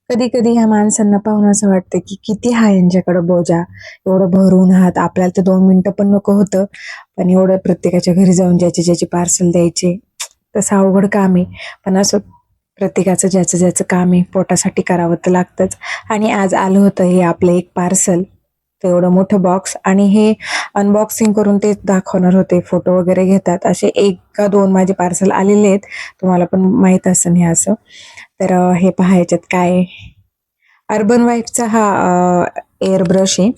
कधी कधी ह्या माणसांना पाहून असं वाटतं की किती हा यांच्याकडे बोजा, एवढं भरून हात. आपल्याला तर 2 मिनिटं पण नको होतं, पण एवढं प्रत्येकाच्या घरी जाऊन ज्याचे ज्याचे पार्सल द्यायचे, तसं अवघड काम आहे. पण असं प्रत्येकाचं ज्याचं ज्याचं काम आहे पोटासाठी करावं तर लागतंच. आणि आज आलं होतं हे आपलं एक पार्सल, एवढं मोठं बॉक्स. आणि हे अनबॉक्सिंग करून ते दाखवणार होते, फोटो वगैरे घेतात. असे 1 का 2 माझे पार्सल आलेले आहेत, तुम्हाला पण माहीत असेल हे असं. तर हे पहा याच्यात काय आहे. अर्बन वाईफचा हा एअर ब्रश आहे.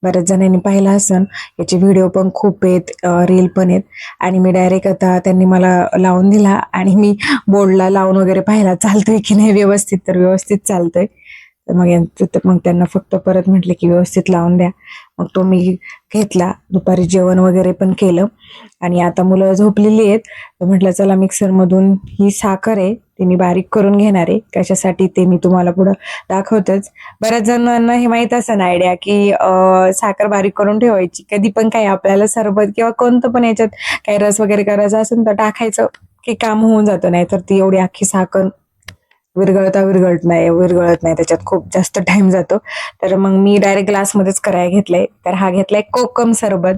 बऱ्याच जणांनी पाहिला असन, याचे व्हिडिओ पण खूप आहेत, रील पण आहेत. आणि मी डायरेक्ट आता त्यांनी मला लावून दिला आणि मी बोर्डला लावून वगैरे पाहिला चालतोय की नाही व्यवस्थित, तर व्यवस्थित चालतोय. तर मग त्यांना फक्त परत म्हटले की व्यवस्थित लावून द्या. मग तो मी घेतला, दुपारी जेवण वगैरे पण केलं आणि आता मुलं झोपलेली आहेत. तर म्हटलं चला मिक्सरमधून ही साखर आहे ती मी बारीक करून घेणार आहे. कशासाठी ते मी तुम्हाला पुढं दाखवतेच. बऱ्याच जणांना हे माहीत असेल आयडिया की साखर बारीक करून ठेवायची. कधी पण काही आपल्याला सरबत किंवा कोणतं पण याच्यात काही रस वगैरे करायचा असेल तर टाकायचं की काम होऊन जातं. नाही तर ती एवढी अख्खी साखर विरघळत नाही, त्याच्यात खूप जास्त टाइम जातो. तर मग मी डायरेक्ट ग्लासमध्येच करायला घेतलंय. तर हा घेतलाय कोकम सरबत.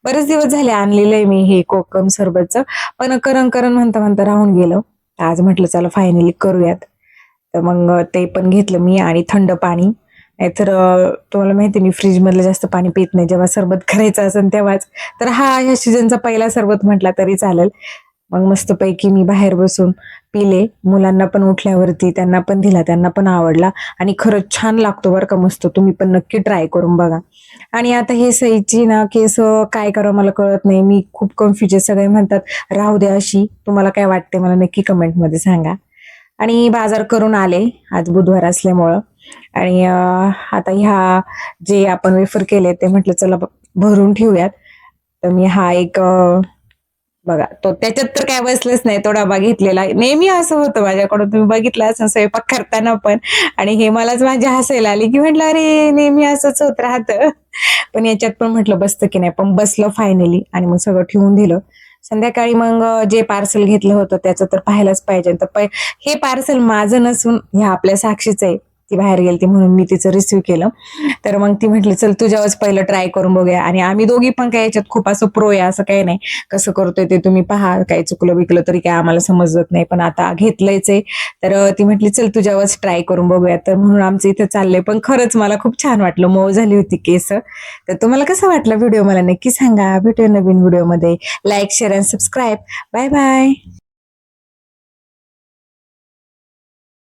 बरेच दिवस झाले आणलेलं आहे मी हे कोकम सरबतचं, पण करण म्हणता म्हणता राहून गेलं. आज म्हटलं चला फायनली करूयात. तर मग ते पण घेतलं मी आणि थंड पाणी. नाहीतर तुम्हाला माहिती मी फ्रीज मधलं जास्त पाणी पित नाही, जेव्हा सरबत करायचं असेल तेव्हाच. तर हा ह्या सीझनचा पहिला सरबत म्हटला तरी चालेल. मग मस्तपैकी मी बाहेर बसून पिले. मुलांना पण उठल्यावरती त्यांना पण दिला, त्यांना पण आवडला आणि खरंच छान लागतो बरं का, मस्त. तुम्ही पण नक्की ट्राय करून बघा. आणि आता हे सईची ना केस काय करावं मला कळत नाही. मी खूप कन्फ्युज आहे. सगळे म्हणतात राहू द्या अशी. तुम्हाला काय वाटते मला नक्की कमेंटमध्ये सांगा. आणि बाजार करून आले आज बुधवार असल्यामुळं. आणि आता ह्या जे आपण वेफर केले ते म्हटलं चला भरून ठेवूयात. तर मी हा एक बघा, तो त्याच्यात तर काय बसलंच नाही, तो डबा घेतलेला. नेहमी असं होतं माझ्याकडून, तुम्ही बघितलं असं स्वयंपाक करताना पण. आणि हे मलाच माझ्या हसायला आली की म्हटलं अरे नेहमी असंच होत राहतं. पण याच्यात पण म्हटलं बसतं की नाही, पण बसलं फायनली. आणि मग सगळं ठेवून दिलं. संध्याकाळी मग जे पार्सल घेतलं होतं त्याचं तर पाहायलाच पाहिजे. तर हे पार्सल माझं नसून ह्या आपल्या साक्षीचं आहे. ती बाहेर गेलती म्हणून मी तिचं रिसिव्ह केलं. तर मग ती म्हटली चल तुझ्यावरच पहिलं ट्राय करून बघूया. आणि आम्ही दोघी पण काय याच्यात खूप असं प्रो आहे असं काही नाही. कसं करतोय ते तुम्ही पहा, काही चुकलं बिकलं तरी काय आम्हाला समजत नाही, पण आता घेतलंयच आहे. तर ती म्हटली चल तुझ्यावरच ट्राय करून बघूया. तर म्हणून आमचं इथं चाललंय. पण खरंच मला खूप छान वाटलं, मऊ झाली होती केस. तर तुम्हाला कसं वाटलं व्हिडिओ मला नक्की सांगा. भेटूया नवीन व्हिडिओमध्ये. लाईक शेअर आणि सबस्क्राईब. Bye bye.